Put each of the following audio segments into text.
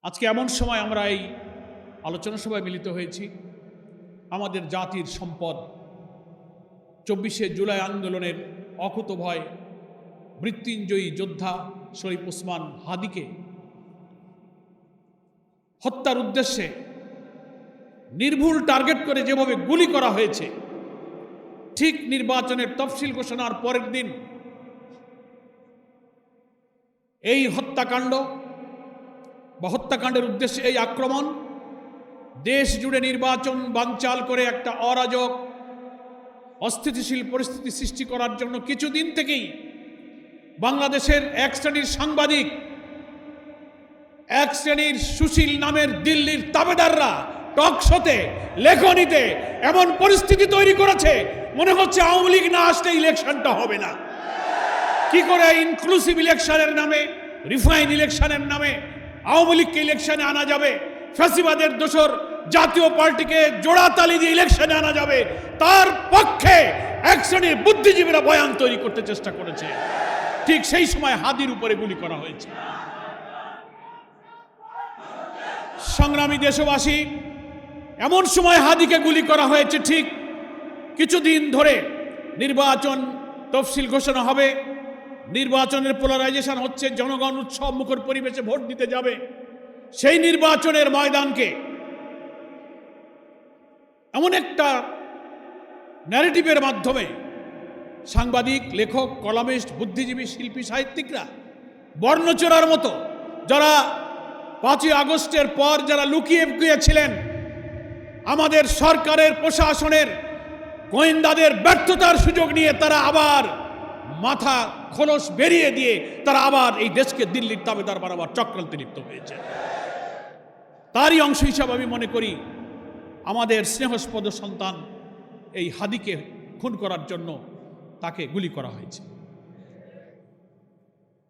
আজকে এমন সময় আমরা এই আলোচনা সভায় মিলিত হয়েছি। আমাদের জাতির সম্পদ ২৪শে জুলাই আন্দোলনের অকুতোভয় মৃত্যুঞ্জয়ী যোদ্ধা শরীফ ওসমান হাদিকে হত্যার উদ্দেশ্যে নির্ভুল টার্গেট করে যেভাবে গুলি করা হয়েছে, ঠিক নির্বাচনের তফসিল ঘোষণার পরের দিন এই হত্যাকাণ্ড বা হত্যাকাণ্ডের উদ্দেশ্যে এই আক্রমণ দেশ জুড়ে নির্বাচন বানচাল করে একটা অরাজক অস্থিতিশীল পরিস্থিতি সৃষ্টি করার জন্য কিছুদিন থেকেই বাংলাদেশের এক শ্রেণীর সাংবাদিক, এক শ্রেণীর সুশীল নামের দিল্লির তাবেদাররা টক শোতে, লেখনীতে এমন পরিস্থিতি তৈরি করেছে মনে হচ্ছে আওয়ামী লীগ না আসলে ইলেকশনটা হবে না। কি করে ইনক্লুসিভ ইলেকশনের নামে, রিফাইন ইলেকশনের নামে আওয়ামী লীগকে ইলেকশনে আনা যাবে, ফ্যাসিবাদের দোসর জাতীয় পার্টিকে জোড়াতালি দিয়ে ইলেকশনে আনা যাবে, তার পক্ষে এক শ্রেণীর বুদ্ধিজীবীরা বয়ান তৈরি করতে চেষ্টা করেছে। ঠিক সেই সময় হাদির উপরে গুলি করা হয়েছে। সংগ্রামী দেশবাসী, এমন সময় হাদিকে গুলি করা হয়েছে ঠিক কিছুদিন ধরে নির্বাচন তফসিল ঘোষণা হবে, নির্বাচনের পোলারাইজেশন হচ্ছে, জনগণ উৎসব মুখর পরিবেশে ভোট দিতে যাবে। সেই নির্বাচনের ময়দানকে এমন একটা ন্যারেটিভের মাধ্যমে সাংবাদিক, লেখক, কলামিস্ট, বুদ্ধিজীবী, শিল্পী, সাহিত্যিকরা বর্ণচোরার মতো যারা ৫ই আগস্টের পর যারা লুকিয়ে গিয়েছিলেন, আমাদের সরকারের প্রশাসনের গোয়েন্দাদের ব্যর্থতার সুযোগ নিয়ে তারা আবার মাথা খোলস বেরিয়ে দিয়ে তারা আবার এই দেশকে দিল্লির তাবেদার বানাবার চক্রান্তে লিপ্ত হয়েছে। তারই অংশ হিসাবে আমি মনে করি আমাদের স্নেহস্পদ সন্তান এই হাদিকে খুন করার জন্য তাকে গুলি করা হয়েছে।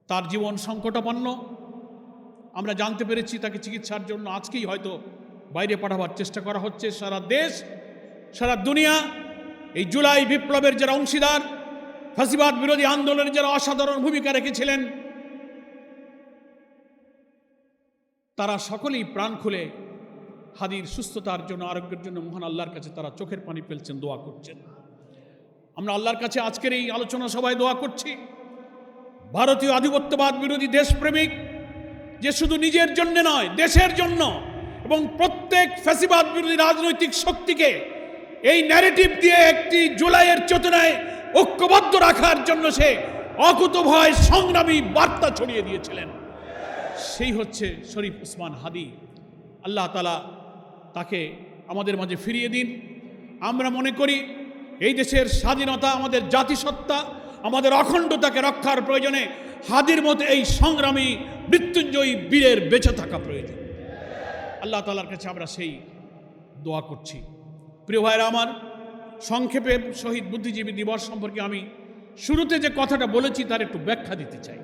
তার জীবন সংকটাপন্ন। আমরা জানতে পেরেছি তাকে চিকিৎসার জন্য আজকেই হয়তো বাইরে পাঠাবার চেষ্টা করা হচ্ছে। সারা দেশ, সারা দুনিয়া এই জুলাই বিপ্লবের যারা অংশীদার, ফ্যাসিবাদ বিরোধী আন্দোলনে যারা অসাধারণ ভূমিকা রেখেছিলেন, তারা সকলেই প্রাণ খুলে হাদির সুস্থতার জন্য, আরোগ্যের জন্য মহান আল্লাহর কাছে তারা চোখের পানি ফেলছেন, দোয়া করছেন। আমরা আল্লাহর কাছে আজকের এই আলোচনা সভায় দোয়া করছি, ভারতীয় আধিপত্যবাদ বিরোধী দেশপ্রেমিক যে শুধু নিজের জন্য নয়, দেশের জন্য এবং প্রত্যেক ফ্যাসিবাদ বিরোধী রাজনৈতিক শক্তিকে এই ন্যারেটিভ দিয়ে একটি জুলাইয়ের চেতনায় ঐক্যবদ্ধ রাখার জন্য সে অকুতোভয় সংগ্রামী বার্তা ছড়িয়ে দিয়েছিলেন, সেই হচ্ছে শরীফ ওসমান হাদি। আল্লাহ তাআলা তাকে আমাদের মাঝে ফিরিয়ে দিন। আমরা মনে করি এই দেশের স্বাধীনতা, আমাদের জাতিসত্তা, আমাদের অখণ্ডতাকে রক্ষার প্রয়োজনে হাদির মতো এই সংগ্রামী মৃত্যুঞ্জয়ী বীরের বেঁচে থাকা প্রয়োজন। আল্লাহ তাআলার কাছে আমরা সেই দোয়া করছি। প্রিয় ভাইরা আমার, সংক্ষেপে শহীদ বুদ্ধিজীবী দিবস সম্পর্কে আমি শুরুতে যে কথাটা বলেছি তার একটু ব্যাখ্যা দিতে চাই।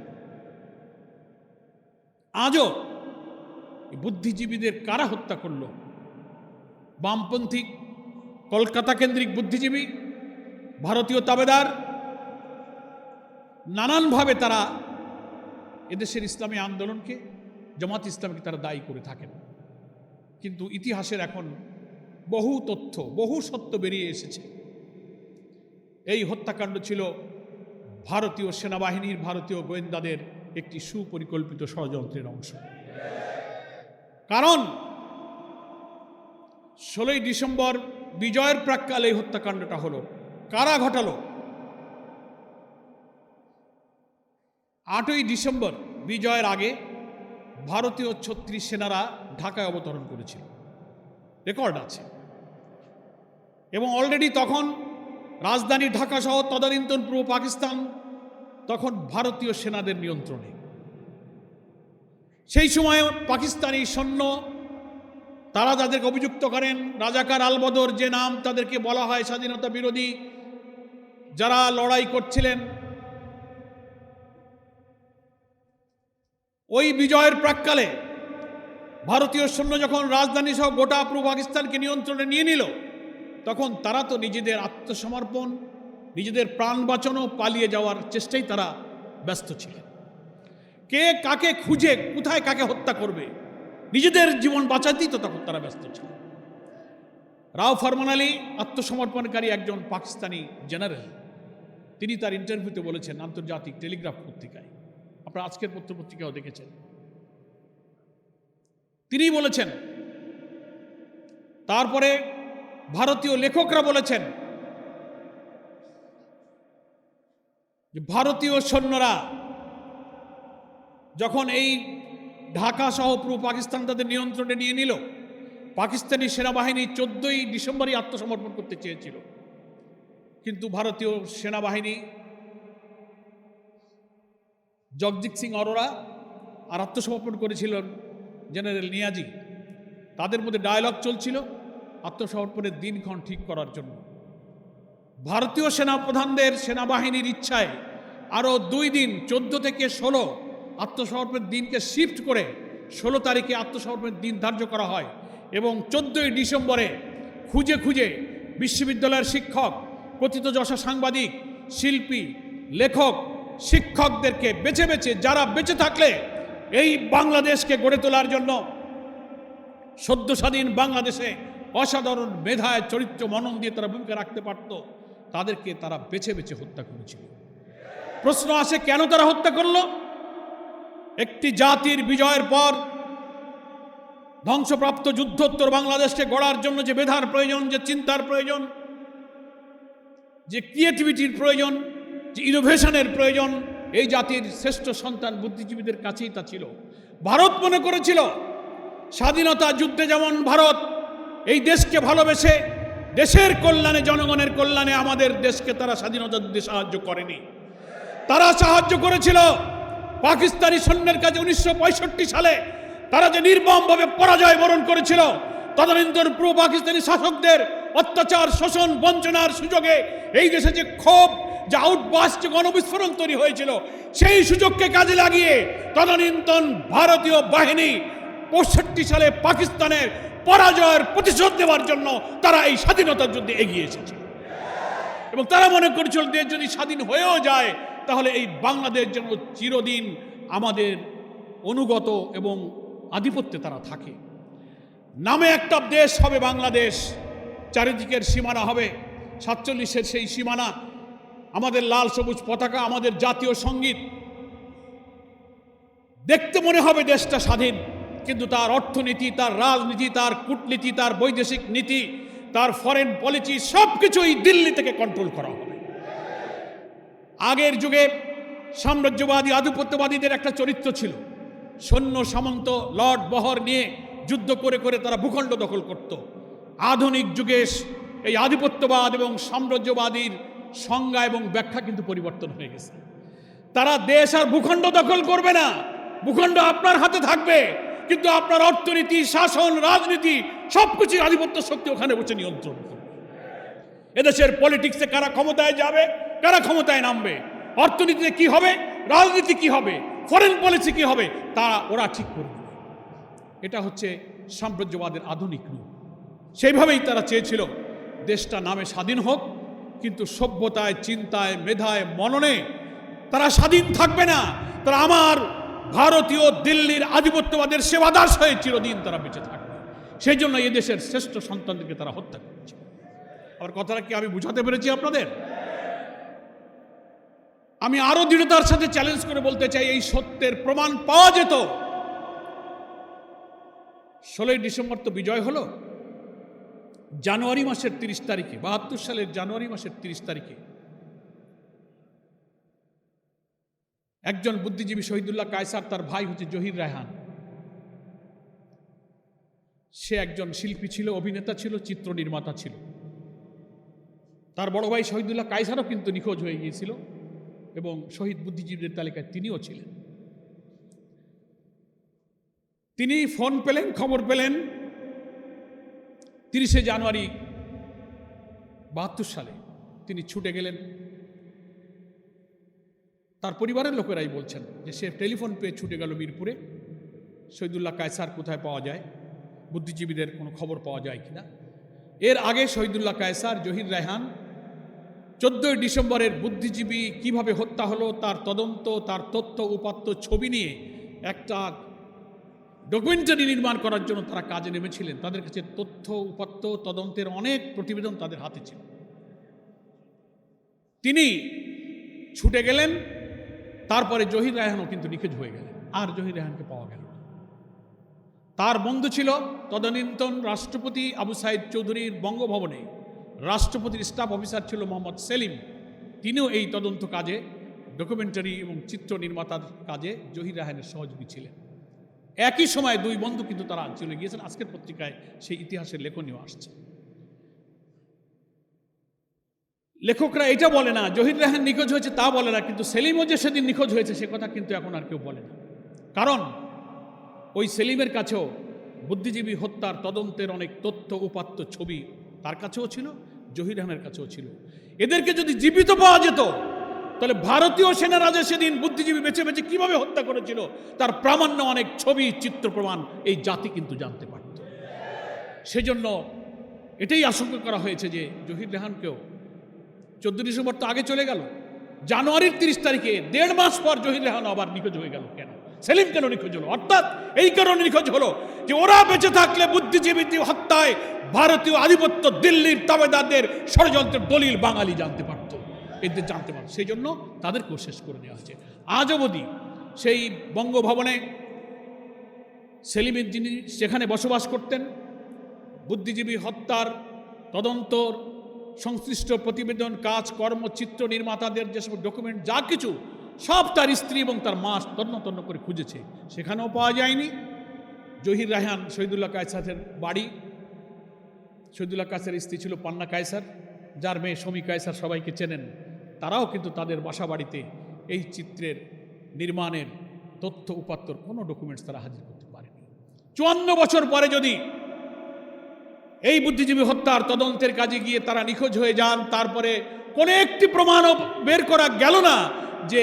আজও বুদ্ধিজীবীদের কারা হত্যা করল? বামপন্থী কলকাতা কেন্দ্রিক বুদ্ধিজীবী, ভারতীয় তাবেদার, নানানভাবে তারা এদেশের ইসলামী আন্দোলনকে, জামাত ইসলামকে তারা দায়ী করে থাকেন। কিন্তু ইতিহাসের এখন বহু তথ্য, বহু সত্য বেরিয়ে এসেছে। এই হত্যাকাণ্ড ছিল ভারতীয় সেনাবাহিনীর, ভারতীয় গোয়েন্দাদের একটি সুপরিকল্পিত ষড়যন্ত্রের অংশ। কারণ 16ই ডিসেম্বর বিজয়ের প্রাক্কালে এই হত্যাকাণ্ডটা হলো। কারা ঘটালো? 8ই ডিসেম্বর বিজয়ের আগে ভারতীয় 36 সেনারা ঢাকায় অবতরণ করেছিল, রেকর্ড আছে। এবং অলরেডি তখন রাজধানী ঢাকা সহ তদানীন্তন পূর্ব পাকিস্তান তখন ভারতীয় সেনাদের নিয়ন্ত্রণে। সেই সময় পাকিস্তানি সৈন্য তারা যাদেরকে অভিযুক্ত করেন, রাজাকার আলবদর যে নাম তাদেরকে বলা হয়, স্বাধীনতা বিরোধী যারা লড়াই করছিলেন, ওই বিজয়ের প্রাক্কালে ভারতীয় সৈন্য যখন রাজধানী সহ গোটা পূর্ব পাকিস্তানকে নিয়ন্ত্রণে নিয়ে নিল, তখন তারা তো নিজেদের আত্মসমর্পণ, নিজেদের প্রাণ বাঁচানো, পালিয়ে যাওয়ার চেষ্টায় তারা ব্যস্ত ছিলেন। কে কাকে খুঁজে কোথায় কাকে হত্যা করবে নিজেদের জীবন বাঁচাতেই তো তখন তারা ব্যস্ত ছিল। রাও ফরমান আলী আত্মসমর্পণকারী একজন পাকিস্তানি জেনারেল, তিনি তার ইন্টারভিউতে বলেছেন আন্তর্জাতিক টেলিগ্রাফ পত্রিকায়, আপনারা আজকের পত্রপত্রিকাও দেখেছেন, তিনি বলেছেন, তারপরে ভারতীয় লেখকরা বলেছেন যে ভারতীয় সৈন্যরা যখন এই ঢাকা সহ পুরো পাকিস্তান তাদের নিয়ন্ত্রণে নিয়ে নিল, পাকিস্তানি সেনাবাহিনী 14ই ডিসেম্বরই আত্মসমর্পণ করতে চেয়েছিল, কিন্তু ভারতীয় সেনাবাহিনী জগজিৎ সিং অরোরা আর আত্মসমর্পণ করেছিলেন জেনারেল নিয়াজি। তাদের মধ্যে ডায়ালগ চলছিল আত্মসমর্পণের দিনক্ষণ ঠিক করার জন্য। ভারতীয় সেনাপ্রধানদের সেনাবাহিনীর ইচ্ছায় আরও 2 দিন 14 থেকে 16 আত্মসমর্পণের দিনকে শিফট করে 16 তারিখে আত্মসমর্পণের দিন ধার্য করা হয় এবং 14ই ডিসেম্বরে খুঁজে খুঁজে বিশ্ববিদ্যালয়ের শিক্ষক, প্রথিতযশা সাংবাদিক, শিল্পী, লেখক, শিক্ষকদেরকে বেছে বেছে যারা বেঁচে থাকলে এই বাংলাদেশকে গড়ে তোলার জন্য সদ্য স্বাধীন বাংলাদেশে অসাধারণ মেধায় চরিত্র মনন দিয়ে তারা ভূমিকা রাখতে পারত, তাদেরকে তারা বেছে বেছে হত্যা করেছিল। প্রশ্ন আসে কেন তারা হত্যা করল? একটি জাতির বিজয়ের পর ধ্বংসপ্রাপ্ত যুদ্ধোত্তর বাংলাদেশকে গড়ার জন্য যে মেধার প্রয়োজন, যে চিন্তার প্রয়োজন, যে ক্রিয়েটিভিটির প্রয়োজন, যে ইনোভেশনের প্রয়োজন, এই জাতির শ্রেষ্ঠ সন্তান বুদ্ধিজীবীদের কাছেই তা ছিল। ভারত মনে করেছিল স্বাধীনতা যুদ্ধে যেমন ভারত এই দেশকে ভালোবেসে দেশের কল্যাণে, জনগণের কল্যাণে আমাদের দেশকে তারা স্বাধীনতা যুদ্ধে সাহায্য করেনি, তারা সাহায্য করেছিল পাকিস্তানি সৈন্যের কাছে 1965 সালে তারা যে নির্মমভাবে পরাজয় বরণ করেছিল। তদনন্তর পুরো পাকিস্তানি শাসকদের অত্যাচার, শোষণ, বঞ্চনার সুযোগে এই দেশে যে ক্ষোভ, যে আউটবাস্ট, যে গণবিস্ফোরণ তৈরি হয়েছিল, সেই সুযোগকে কাজে লাগিয়ে তদনন্তন ভারতীয় বাহিনী 65 সালে পাকিস্তানের পরাজয়ের প্রতিশোধ দেওয়ার জন্য তারা এই স্বাধীনতার যুদ্ধে এগিয়ে এসেছে এবং তারা মনে করেছিল দেশ যদি স্বাধীন হয়েও যায় তাহলে এই বাংলাদেশ যেন চিরদিন আমাদের অনুগত এবং আধিপত্যে তারা থাকে। নামে একটা দেশ হবে বাংলাদেশ, চারিদিকের সীমানা হবে 47-এর সেই সীমানা, আমাদের লাল সবুজ পতাকা, আমাদের জাতীয় সঙ্গীত, দেখতে মনে হবে দেশটা স্বাধীন, কিন্তু তার অর্থনীতি, তার রাজনীতি, তার কূটনীতি, তার বৈদেশিক নীতি, তার ফরেন পলিসি সবকিছুই দিল্লি থেকে কন্ট্রোল করা হবে। আগের যুগে সাম্রাজ্যবাদী আধিপত্যবাদীদের একটা চরিত্র ছিল, সৈন্য সামন্ত লর্ড বহর নিয়ে যুদ্ধ করে করে তারা ভূখণ্ড দখল করত। আধুনিক যুগে এই আধিপত্যবাদ এবং সাম্রাজ্যবাদীর সংজ্ঞা এবং ব্যাখ্যা কিন্তু পরিবর্তন হয়ে গেছে। তারা দেশ আর ভূখণ্ড দখল করবে না, ভূখণ্ড আপনার হাতে থাকবে, কিন্তু আপনার অর্থনীতি, শাসন, রাজনীতি সবকিছু আধিপত্য শক্তি ওখানে বসে নিয়ন্ত্রণ করবে। এদেশের পলিটিক্সে কারা ক্ষমতায় যাবে, কারা ক্ষমতায় নামবে, অর্থনীতিতে কি হবে, রাজনীতি কি হবে, ফরেন পলিসি কি হবে, ওরা ঠিক করবে। এটা হচ্ছে সাম্রাজ্যবাদের আধুনিক রূপ। সেইভাবেই তারা চেয়েছিল দেশটা নামে স্বাধীন হোক, কিন্তু সভ্যতায়, চিন্তায়, মেধায়, মননে তারা স্বাধীন থাকবে না, তারা আমার ভারতীয় দিল্লির আধিপত্যবাদের সেবাদাস হয়ে চিরদিন তারা বেঁচে থাকবে। সেই জন্য এই দেশের শ্রেষ্ঠ সন্তানদেরকে তারা হত্যা করেছে। আমার কথাটা কি আমি বুঝাতে পেরেছি আপনাদের? আমি আরো দৃঢ়তার সাথে চ্যালেঞ্জ করে বলতে চাই, এই সত্যের প্রমাণ পাওয়া যেত। 16ই ডিসেম্বর তো বিজয় হলো, জানুয়ারি মাসের 30 তারিখে, 72 সালের জানুয়ারি মাসের 30 তারিখে একজন বুদ্ধিজীবী শহীদুল্লাহ কায়সার, তার ভাই হচ্ছে জহির রায়হান, সে একজন শিল্পী ছিল, অভিনেতা ছিল, চিত্র নির্মাতা ছিল। তার বড় ভাই শহীদুল্লাহ কায়সারও কিন্তু নিখোঁজ হয়ে গিয়েছিল এবং শহীদ বুদ্ধিজীবীদের তালিকায় তিনিও ছিলেন। তিনি ফোন পেলেন, খবর পেলেন 30শে জানুয়ারি 72 সালে। তিনি ছুটে গেলেন। তার পরিবারের লোকেরাই বলছেন যে সে টেলিফোন পেয়ে ছুটে গেল মিরপুরে, শহীদুল্লাহ কায়সার কোথায় পাওয়া যায়, বুদ্ধিজীবীদের কোনো খবর পাওয়া যায় কিনা। এর আগে শহীদুল্লাহ কায়সার, জহির রায়হান 14ই ডিসেম্বরের বুদ্ধিজীবী কিভাবে হত্যা হলো তার তদন্ত, তার তথ্য উপাত্ত ছবি নিয়ে একটা ডকুমেন্টারি নির্মাণ করার জন্য তারা কাজে নেমেছিলেন। তাদের কাছে তথ্য উপাত্ত তদন্তের অনেক প্রতিবেদন তাদের হাতে ছিল। তিনি ছুটে গেলেন, তারপরে জহির রায়হানও কিন্তু নিখোঁজ হয়ে গেলেন, আর জহির রায়হানকে পাওয়া গেল না। তার বন্ধু ছিল তদানীন্তন রাষ্ট্রপতি আবু সাইদ চৌধুরীর বঙ্গভবনে রাষ্ট্রপতির স্টাফ অফিসার ছিল মোহাম্মদ সেলিম। তিনিও এই তদন্ত কাজে, ডকুমেন্টারি এবং চিত্র নির্মাতার কাজে জহির রায়হানের সহযোগী ছিলেন। একই সময় দুই বন্ধু কিন্তু তারা চলে গিয়েছেন। আজকের পত্রিকায় সেই ইতিহাসের লেখনীয় আসছে। লেখকরা এটা বলে না জহির রায়হান নিখোঁজ হয়েছে, তা বলে না, কিন্তু সেলিমও যে সেদিন নিখোঁজ হয়েছে সে কথা কিন্তু এখন আর কেউ বলে না। কারণ ওই সেলিমের কাছেও বুদ্ধিজীবী হত্যার তদন্তের অনেক তথ্য উপাত্ত ছবি তার কাছেও ছিল, জহির রায়হানের কাছেও ছিল। এদেরকে যদি জীবিত পাওয়া যেত তাহলে ভারতীয় সেনারা যে সেদিন বুদ্ধিজীবী বেছে বেছে কিভাবে হত্যা করেছিল তার প্রামাণ্য অনেক ছবি চিত্র প্রমাণ এই জাতি কিন্তু জানতে পারত। সেজন্য এটাই আশঙ্কা করা হয়েছে যে জহির রায়হানকেও 14 ডিসেম্বর তো আগে চলে গেল, জানুয়ারির 30 তারিখে 1.5 মাস পর জহির রায়হান আবার নিখোঁজ হয়ে গেল। কেন সেলিম কেন নিখোঁজ হলো? অর্থাৎ এই কারণে নিখোঁজ হলো যে ওরা বেঁচে থাকলে বুদ্ধিজীবী হত্যায় ভারতীয় আধিপত্য দিল্লির তাবেদারদের ষড়যন্ত্রের দলিল বাঙালি জানতে পারত, এদের জানতে পারত। সেই জন্য তাদেরকেও শেষ করে দেওয়া হয়েছে। আজ অবধি সেই বঙ্গভবনে সেলিমের যিনি সেখানে বসবাস করতেন, বুদ্ধিজীবী হত্যার তদন্তর সংশ্লিষ্ট প্রতিবেদন কাজ কর্ম চিত্র নির্মাতাদের যেসব ডকুমেন্ট যা কিছু সব তার স্ত্রী এবং তার মা তন্ন করে খুঁজেছে, সেখানেও পাওয়া যায়নি। জহির রায়হান শহীদুল্লাহ কায়সারের বাড়ি, শহীদুল্লাহ কায়সারের স্ত্রী ছিল পান্না কায়সার, যার মেয়ে শমী কায়সার সবাইকে চেনেন, তারাও কিন্তু তাদের বাসা বাড়িতে এই চিত্রের নির্মাণের তথ্য উপাত্তর কোনো ডকুমেন্টস তারা হাজির করতে পারেনি। 54 বছর পরে যদি এই বুদ্ধিজীবী হত্যার তদন্তের কাজে গিয়ে তারা নিখোঁজ হয়ে যান, তারপরে কোনো একটি প্রমাণও বের করা গেল না যে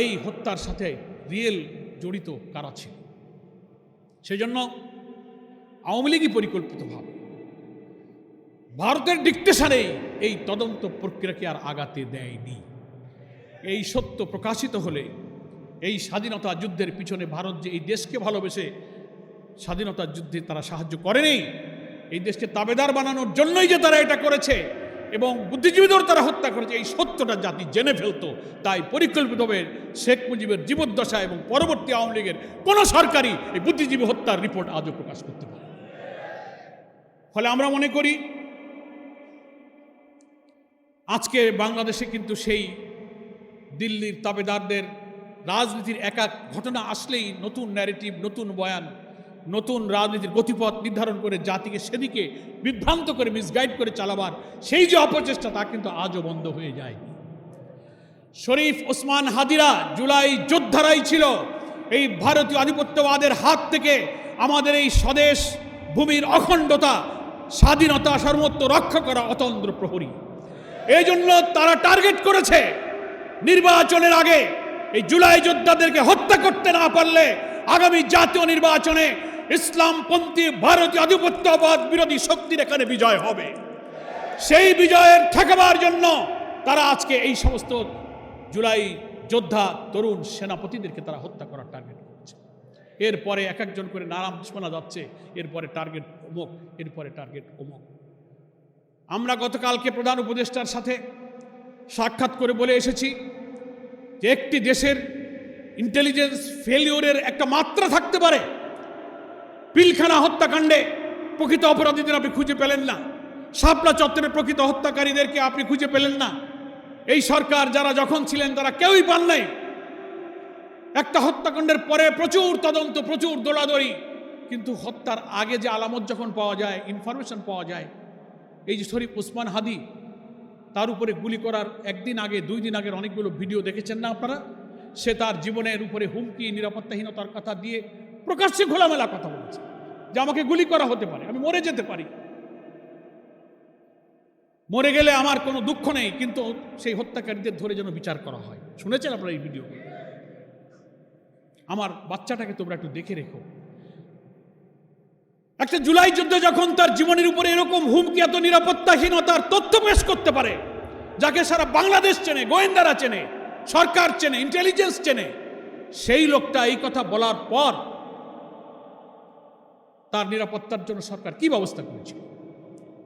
এই হত্যার সাথে রিয়েল জড়িত কারা ছিল। সেজন্য আওয়ামী লীগই পরিকল্পিতভাবে ভারতের ডিকটেশনে এই তদন্ত প্রক্রিয়াকে আর আগাতে দেয়নি। এই সত্য প্রকাশিত হলে এই স্বাধীনতা যুদ্ধের পিছনে ভারত যে এই দেশকে ভালোবেসে স্বাধীনতা যুদ্ধে তারা সাহায্য করেনি, এই দেশকে তাবেদার বানানোর জন্যই যে তারা এটা করেছে এবং বুদ্ধিজীবীদের তারা হত্যা করেছে, এই সত্যটা জাতি জেনে ফেলতো। তাই পরিকল্পিতভাবে শেখ মুজিবের জীবদ্দশা এবং পরবর্তী আওয়ামী লীগের কোন সরকারই এই বুদ্ধিজীবী হত্যার রিপোর্ট আজও প্রকাশ করতে পারে। ফলে আমরা মনে করি আজকে বাংলাদেশে কিন্তু সেই দিল্লির তাবেদারদের রাজনীতির এক এক ঘটনা আসলেই নতুন ন্যারেটিভ, নতুন বয়ান, নতুন রাজনীতির গতিপথ নির্ধারণ করে জাতিকে সেদিকে বিভ্রান্ত করে মিসগাইড করে চালাবার সেই যে অপচেষ্টা তা কিন্তু আজও বন্ধ হয়ে যায়নি। শরীফ ওসমান হাদিরা জুলাই যোদ্ধারাই ছিল এই ভারতীয় আধিপত্যবাদের হাত থেকে আমাদের এই স্বদেশ ভূমির অখণ্ডতা স্বাধীনতা সর্বত্র রক্ষা করা অতন্দ্র প্রহরী। এই জন্য তারা টার্গেট করেছে নির্বাচনের আগে এই জুলাই যোদ্ধাদেরকে হত্যা করতে না পারলে আগামী জাতীয় নির্বাচনে ইসলামপন্থী ভারতীয় আধিপত্যবাদ বিরোধী শক্তির এখানে বিজয় হবে। সেই বিজয়ের ঠেকাবার জন্য তারা আজকে এই সমস্ত জুলাই যোদ্ধা তরুণ সেনাপতিদেরকে তারা হত্যা করার টার্গেট করছে। এরপরে এক একজন করে নাম শোনা যাচ্ছে, এরপরে টার্গেট অমুক, এরপরে টার্গেট অমুক। আমরা গতকালকে প্রধান উপদেষ্টার সাথে সাক্ষাৎ করে বলে এসেছি যে একটি দেশের ইন্টেলিজেন্স ফেলিওরের একটা মাত্রা থাকতে পারে। পিলখানা হত্যাকাণ্ডে প্রকৃত অপরাধীদের আপনি খুঁজে পেলেন না, শাপলা চত্বরের প্রকৃত হত্যাকারীদেরকে আপনি খুঁজে পেলেন না। এই সরকার যারা যখন ছিলেন তারা কেউই পান নাই। একটা হত্যাকাণ্ডের পরে প্রচুর তদন্ত, প্রচুর দৌড়াদৌড়ি, কিন্তু হত্যার আগে যে আলামত যখন পাওয়া যায়, ইনফরমেশন পাওয়া যায়, এই যে শরীফ ওসমান হাদি, তার উপরে গুলি করার একদিন আগে 2 দিন আগের অনেকগুলো ভিডিও দেখেছেন না আপনারা? সে তার জীবনের উপরে হুমকি, নিরাপত্তাহীনতার কথা দিয়ে প্রকাশ্যে খোলামেলা কথা বলেছে যে আমাকে গুলি করা হতে পারে, আমি মরে যেতে পারি, মরে গেলে আমার কোনো দুঃখ নেই, কিন্তু সেই হত্যাকারীদের ধরে যেন বিচার করা হয়। শুনেছেন আপনারা এই ভিডিও? আমার বাচ্চাটাকে তোমরা একটু দেখে রেখো। একটা জুলাই যুদ্ধে যখন তার জীবনের উপরে এরকম হুমকি, এত নিরাপত্তাহীনতার তথ্য পেশ করতে পারে, যাকে সারা বাংলাদেশ চেনে, গোয়েন্দারা চেনে, সরকার চেনে, ইন্টেলিজেন্স চেনে, সেই লোকটা এই কথা বলার পর তার নিরাপত্তার জন্য সরকার কি ব্যবস্থা করেছে?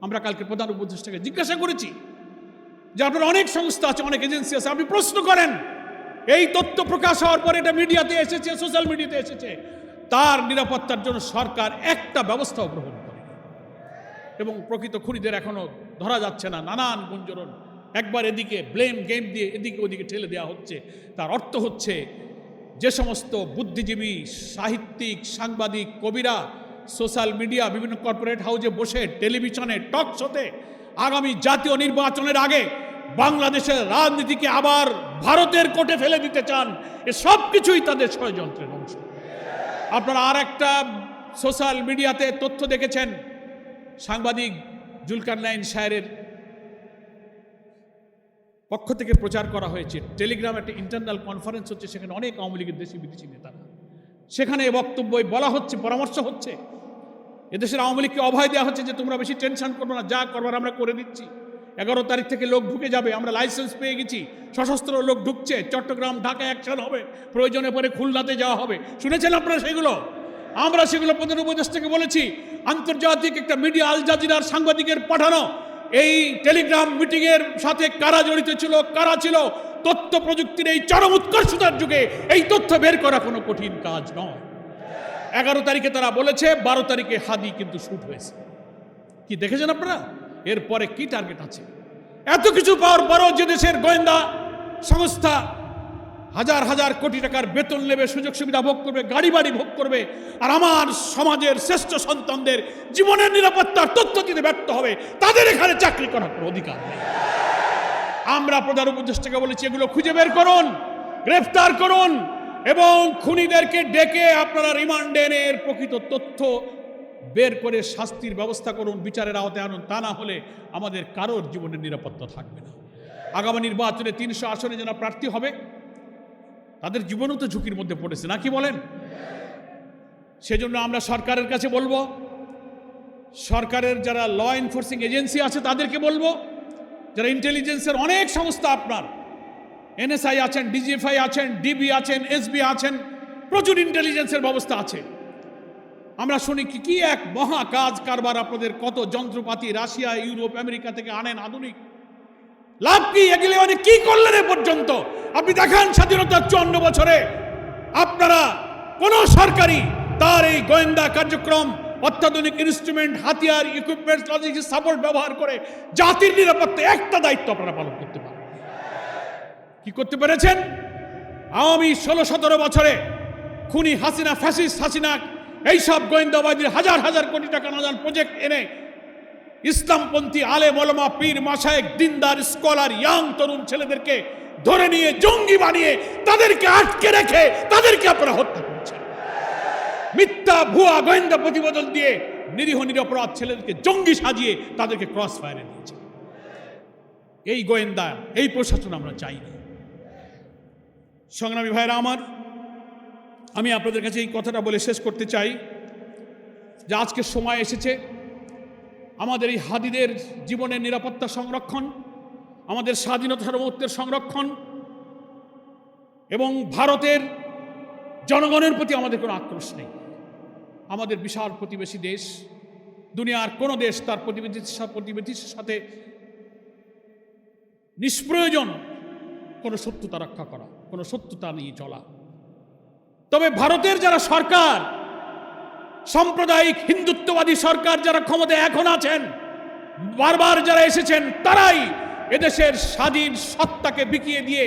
আমরা কালকে প্রধান উপদেষ্টাকে জিজ্ঞাসা করেছি যে আপনার অনেক সংস্থা আছে, অনেক এজেন্সি আছে, আপনি প্রশ্ন করেন, এই তথ্য প্রকাশ হওয়ার পরে এটা মিডিয়াতে এসেছে, সোশ্যাল মিডিয়াতে এসেছে, তার নিরাপত্তার জন্য সরকার একটা ব্যবস্থাও গ্রহণ করে এবং প্রকৃত খুনিদের এখনো ধরা যাচ্ছে না। নানান গুঞ্জরণ, একবার এদিকে ব্লেম গেম দিয়ে এদিকে ওদিকে ঠেলে দেওয়া হচ্ছে। তার অর্থ হচ্ছে যে সমস্ত বুদ্ধিজীবী, সাহিত্যিক, সাংবাদিক, কবিরা সোশ্যাল মিডিয়া, বিভিন্ন কর্পোরেট হাউসে বসে, টেলিভিশনে, টক শোতে আগামী জাতীয় নির্বাচনের আগে বাংলাদেশের রাজনীতিকে আবার ভারতের কোর্টে ফেলে দিতে চান, এ সব কিছুই তাদের ষড়যন্ত্রের অংশ। আপনারা আর একটা সোশ্যাল মিডিয়াতে তথ্য দেখেছেন, সাংবাদিক জুলকারনাইন সাহেবের পক্ষ থেকে প্রচার করা হয়েছে। টেলিগ্রাম একটা ইন্টারনাল কনফারেন্স হচ্ছে, সেখানে অনেক আওয়ামী লীগের দেশি বিদেশি নেতারা, সেখানে বক্তব্য বলা হচ্ছে, পরামর্শ হচ্ছে, এদেশের আওয়ামী লীগকে অভয় দেওয়া হচ্ছে যে তোমরা বেশি টেনশন করবো না, যা করবার আমরা করে দিচ্ছি। 11 তারিখ থেকে লোক ঢুকে যাবে, আমরা লাইসেন্স পেয়ে গেছি, সশস্ত্র লোক ঢুকছে, চট্টগ্রাম ঢাকা অ্যাকশন হবে, প্রয়োজনে পরে খুলনাতে যাওয়া হবে। শুনেছেন আপনারা সেগুলো? আমরা সেগুলো প্রধান উপদেষ্টাকে বলেছি। আন্তর্জাতিক একটা মিডিয়া আল জাজিরার সাংবাদিকের পাঠানো এই টেলিগ্রাম মিটিংয়ের সাথে কারা জড়িত ছিল, কারা ছিল, তথ্য প্রযুক্তির এই চরম উৎকর্ষতার যুগে এই তথ্য বের করা কোনো কঠিন কাজ নয়। 11 তারিখে তারা বলেছে, 12 তারিখে হাদি কিন্তু শুট হয়েছে। কি দেখেছেন আপনারা? এরপরে কি টার্গেট আছে? এত কিছু পাওয়ার পরও যে দেশের গোয়েন্দা সংস্থা হাজার হাজার কোটি টাকার বেতন নেবে, সুযোগ সুবিধা ভোগ করবে, গাড়ি বাড়ি ভোগ করবে, আর আমার সমাজের শ্রেষ্ঠ সন্তানদের জীবনের নিরাপত্তার তথ্য দিতে ব্যর্থ হবে, তাদের এখানে চাকরি করার কোনো অধিকার নেই। আমরা প্রধান উপদেষ্টাকে বলেছি, এগুলো খুঁজে বের করুন, গ্রেফতার করুন এবং খুনিদেরকে ডেকে আপনারা রিমান্ডে এনে এর প্রকৃত তথ্য বের করে শাস্তির ব্যবস্থা করুন, বিচারের আওতায় আনুন। তা না হলে আমাদের কারোর জীবনের নিরাপত্তা থাকবে না। আগামী নির্বাচনে 300 আসনে যারা প্রার্থী হবে তাদের জীবনও তো ঝুঁকির মধ্যে পড়েছে, না কি বলেন? সেজন্য আমরা সরকারের কাছে বলবো, সরকারের যারা ল এনফোর্সিং এজেন্সি আছে তাদেরকে বলবো, যারা ইন্টেলিজেন্সের অনেক সংস্থা, আপনার এনএসআই আছেন, ডিজিএফআই আছেন, ডিবি আছেন, এসবি আছেন, প্রচুর ইন্টেলিজেন্সের ব্যবস্থা আছে। আমরা শুনি কি এক মহা কাজ কারবার, আপনাদের কত যন্ত্রপাতি রাশিয়া, ইউরোপ, আমেরিকা থেকে আনেন আধুনিক, লাভ কি? এগুলি অনেক কি করলেন এ পর্যন্ত? আপনি দেখান স্বাধীনতার 54 বছরে আপনারা কোন সরকারি তার এই গোয়েন্দা কার্যক্রম, অত্যাধুনিক ইনস্ট্রুমেন্ট, হাতিয়ার, ইকুইপমেন্ট, লজিস্টিক সাপোর্ট ব্যবহার করে জাতির নিরাপত্তা একটা দায়িত্ব আপনারা পালন করতে পারেন? কি করতে পেরেছেন? আওয়ামী 16-17 বছরে খুনি হাসিনা, ফ্যাসিস্ট হাসিনা, এইসব গোয়েন্দাবাজির হাজার হাজার কোটি টাকা নাজান প্রজেক্ট এনে ইসলামপন্থী আলেম ওলামা, পীর, মাশায়েখ, দিনদার, স্কলার, ইয়াং তরুণ ছেলেদেরকে ধরে নিয়ে জঙ্গি বানিয়ে তাদেরকে আটকে রেখে তাদেরকে আপনারা হত্যা করেছেন। মিথ্যা ভুয়া গোয়েন্দা প্রতিবেদন দিয়ে নিরীহ নিরপরাধ ছেলেদেরকে জঙ্গি সাজিয়ে তাদেরকে ক্রস ফায়ারে দিয়েছে। এই গোয়েন্দা, এই প্রশাসন আমরা চাই না। সংগ্রামী ভাইরা আমার, আমি আপনাদের কাছে এই কথাটা বলে শেষ করতে চাই যে আজকে সময় এসেছে আমাদের এই হাদিদের জীবনের নিরাপত্তা সংরক্ষণ, আমাদের স্বাধীনতা সার্বভৌমত্বের সংরক্ষণ এবং ভারতের জনগণের প্রতি আমাদের কোনো আক্রোশ নেই। আমাদের বিশাল প্রতিবেশী দেশ, দুনিয়ার কোনো দেশ তার প্রতিবেশীর সাথে নিষ্প্রয়োজন কোনো শত্রুতা রক্ষা করা, কোনো শত্রুতা নিয়ে চলা। তবে ভারতের যারা সরকার, সাম্প্রদায়িক হিন্দুত্ববাদী সরকার যারা ক্ষমতায় এখন আছেন, বারবার যারা এসেছেন, তারাই এদেশের স্বাধীন সত্তাকে বিকিয়ে দিয়ে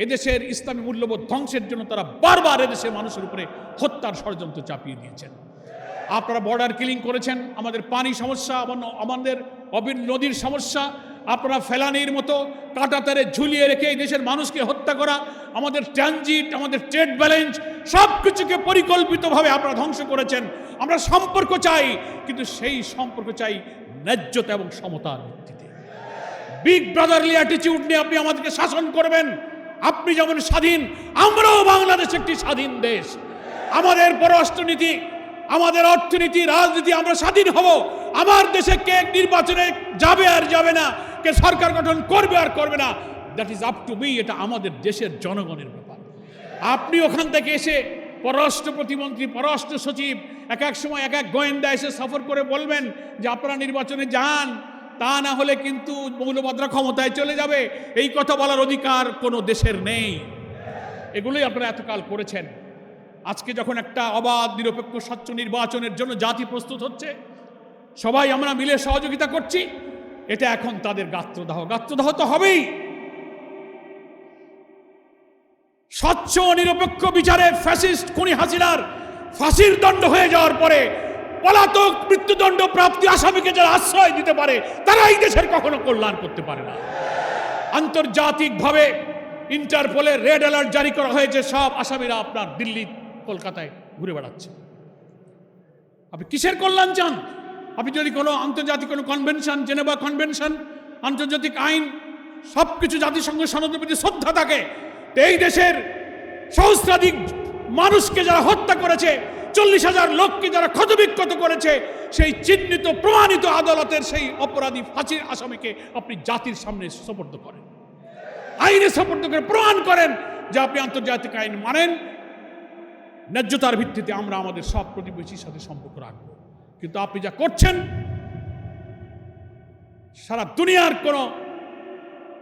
এদেশের ইসলামী মূল্যবোধ ধ্বংসের জন্য তারা বারবার এদেশের মানুষের উপরে হত্যার ষড়যন্ত্র চাপিয়ে দিয়েছেন। আপনারা বর্ডার কিলিং করেছেন, আমাদের পানি সমস্যা, আমাদের নদীর সমস্যা, আপনারা ফেলানির মতো কাঁটাতারে ঝুলিয়ে রেখে এই দেশের মানুষকে হত্যা করা, আমাদের ট্রানজিট, আমাদের ট্রেড ব্যালেন্স সব কিছুকে পরিকল্পিতভাবে আপনারা ধ্বংস করেছেন। আমরা সম্পর্ক চাই, কিন্তু সেই সম্পর্ক চাই ন্যায্যতা এবং সমতার ভিত্তিতে। বিগ ব্রাদারলি অ্যাটিটিউড নিয়ে আপনি আমাদেরকে শাসন করবেন। আপনি যেমন স্বাধীন, আমরাও বাংলাদেশ একটি স্বাধীন দেশ। আমাদের পররাষ্ট্রনীতি, আমাদের অর্থনীতি, রাজনীতি, আমরা স্বাধীন হব। আমার দেশে কে নির্বাচনে যাবে আর যাবে না, কে সরকার গঠন করবে আর করবে না, that is up to me. এটা আমাদের দেশের জনগণের ব্যাপার। আপনি ওখান থেকে এসে পররাষ্ট্র প্রতিমন্ত্রী, পররাষ্ট্র সচিব এক এক সময় এক এক গোয়েন্দা এসে সফর করে বলবেন যে আপনারা নির্বাচনে যান, তা না হলে কিন্তু মৌলবাদরা ক্ষমতায় চলে যাবে। এই কথা বলার অধিকার কোনো দেশের নেই। এগুলোই আপনারা এতকাল করেছেন। আজকে যখন একটা অবাধ নিরপেক্ষ স্বচ্ছ নির্বাচনের জন্য জাতি প্রস্তুত হচ্ছে, সবাই আমরা মিলে সহযোগিতা করছি, এটা এখন তাদের গাত্রদাহ তো হবেই। স্বচ্ছ নিরপেক্ষ বিচারে ফ্যাসিস্ট খুনি হাসিনার ফাঁসির দণ্ড হয়ে যাওয়ার পরে পলাতক মৃত্যুদণ্ড প্রাপ্তি আসামিকে যারা আশ্রয় দিতে পারে, তারা এই দেশের কখনো কল্যাণ করতে পারে না। আন্তর্জাতিকভাবে ইন্টারপোলের রেড অ্যালার্ট জারি করা হয়েছে, সব আসামিরা আপনার দিল্লি কলকাতায় ঘুরে বেড়াচ্ছে। আপনি কিসের কল্যাণ চান? আপনি যদি কোনো আন্তর্জাতিক কোনো কনভেনশন, জেনেভা কনভেনশন, আন্তর্জাতিক আইন, সব কিছু জাতিসংঘ সনদের প্রতি শ্রদ্ধা থাকে, এই দেশের সহস্রাধিক মানুষকে যারা হত্যা করেছে, 40,000 লোককে যারা ক্ষতবিক্ষত করেছে, সেই চিহ্নিত প্রমাণিত আদালতের সেই অপরাধী ফাঁসির আসামিকে আপনি জাতির সামনে সোপর্দ করেন, আইনে সোপর্দ করে প্রমাণ করেন যে আপনি আন্তর্জাতিক আইন মানেন। ন্যায্যতার ভিত্তিতে আমরা আমাদের সব প্রতিবেশীর সাথে সম্পর্ক রাখব। কিন্তু আপনি যা করছেন, সারা দুনিয়ার কোনো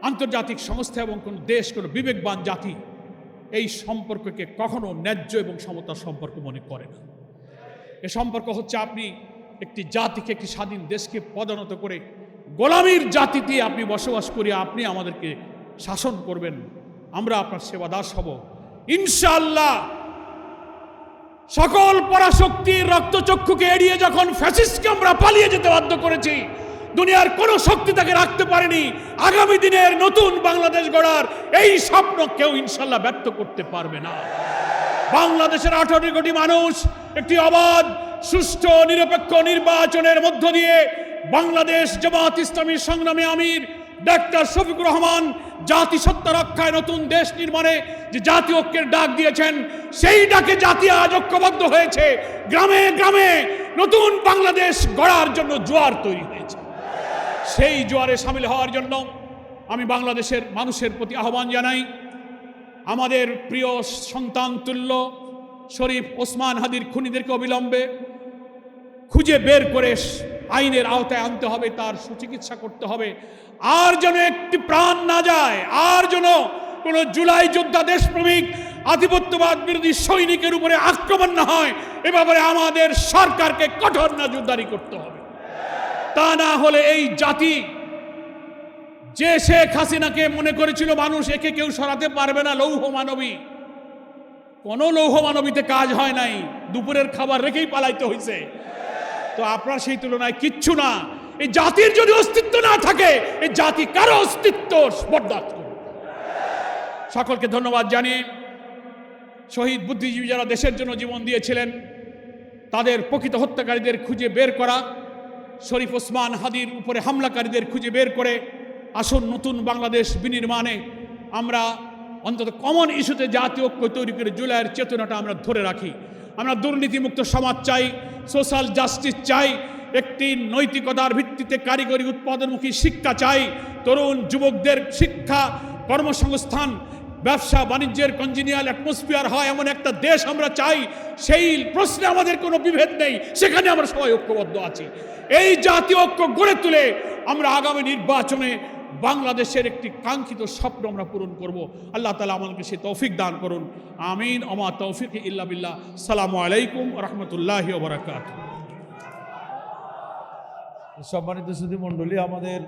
আন্তর্জাতিক সংস্থা এবং কোনো দেশ, কোনো বিবেকবান জাতি এই সম্পর্ককে কখনো ন্যায্য এবং সমতার সম্পর্ক মনে করে না। এ সম্পর্ক হচ্ছে আপনি একটি জাতিকে, একটি স্বাধীন দেশকে পদানত করে গোলামীর জাতিতে আপনি বসবাস করিয়ে আপনি আমাদেরকে শাসন করবেন, আমরা আপনার সেবাদাস হব ইনশাআল্লাহ। সকল পরাশক্তির রক্তচক্ষুকে এড়িয়ে যখন ফ্যাসিস্টকে আমরা পালিয়ে যেতে বাধ্য করেছি, দুনিয়ার কোনো শক্তি তাকে রাখতে পারেনি। আগামী দিনের নতুন বাংলাদেশ গড়ার এই স্বপ্ন কেউ ইনশাল্লাহ ব্যর্থ করতে পারবে না। বাংলাদেশের 18 কোটি মানুষ একটি অবাধ, সুষ্ঠু, নিরপেক্ষ নির্বাচনের মধ্য দিয়ে বাংলাদেশ জামাত ইসলামীর সংগ্রামী আমির ডাক্তার শফিকুর রহমান জাতিসত্তা রক্ষায়, নতুন দেশ নির্মাণে যে জাতীয় ঐক্যের ডাক দিয়েছেন, সেই ডাকে জাতি আজ ঐক্যবদ্ধ হয়েছে। গ্রামে গ্রামে নতুন বাংলাদেশ গড়ার জন্য জোয়ার তৈরি হয়েছে। সেই জোয়ারে সামিল হওয়ার জন্য আমি বাংলাদেশের মানুষের প্রতি আহ্বান জানাই। আমাদের প্রিয় সন্তান তুল্য শরীফ ওসমান হাদির খুনিদেরকে অবিলম্বে খুঁজে বের করে আইনের আওতায় আনতে হবে, তার সুচিকিৎসা করতে হবে। আর যেন একটি প্রাণ না যায়, আর যেন কোনো জুলাই যোদ্ধা, দেশপ্রেমিক, আধিপত্যবাদ বিরোধী সৈনিকের উপরে আক্রমণ না হয়, এ ব্যাপারে আমাদের সরকারকে কঠোর নজরদারি করতে হবে। তা না হলে এই জাতি, যে শেখ হাসিনাকে মনে করেছিল মানুষ একে কেউ সরাতে পারবে না, লৌহ মানবী, কোনো লৌহ মানবীতে কাজ হয় নাই, দুপুরের খাবার রেখেই পালাইতে হয়েছে। তো আপনার সেই তুলনায় কিচ্ছু না। এই জাতির যদি অস্তিত্ব না থাকে, এই জাতি কারো অস্তিত্ব বরদাস্ত করবে। সকলকে ধন্যবাদ জানিয়ে, শহীদ বুদ্ধিজীবী যারা দেশের জন্য জীবন দিয়েছিলেন, তাদের প্রকৃত হত্যাকারীদের খুঁজে বের করা, শরীফ ওসমান হাদির উপরে হামলাকারীদের খুঁজে বের করে আসুন নতুন বাংলাদেশ বিনির্মাণে আমরা অন্তত কমন ইস্যুতে জাতীয় ঐক্য তৈরি করে জুলাইয়ের চেতনাটা আমরা ধরে রাখি। আমরা দুর্নীতিমুক্ত সমাজ চাই, সোশ্যাল জাস্টিস চাই, একটি নৈতিকতার ভিত্তিতে কারিগরি উৎপাদনমুখী শিক্ষা চাই, তরুণ যুবকদের শিক্ষা, কর্মসংস্থান, ব্যবসা বাণিজ্যের কনজিনিয়াল অ্যাটমসফিয়ার হয় এমন একটা দেশ আমরা চাই। সেই প্রশ্নে আমাদের কোনো বিভেদ নেই, সেখানে আমরা সবাই ঐক্যবদ্ধ আছি। এই জাতীয় ঐক্য গড়ে তুলে আমরা আগামী নির্বাচনে বাংলাদেশের একটি কাঙ্ক্ষিত স্বপ্ন আমরা পূরণ করব। আল্লাহ তাআলা আমাদেরকে সেই তৌফিক দান করুন। আমিন। ওমা তৌফিক ইল্লা বিল্লাহ। আসসালামু আলাইকুম ওয়া রাহমাতুল্লাহি ওয়া বারাকাতুহু। সম্মানিত সুধী মণ্ডলী, আমাদের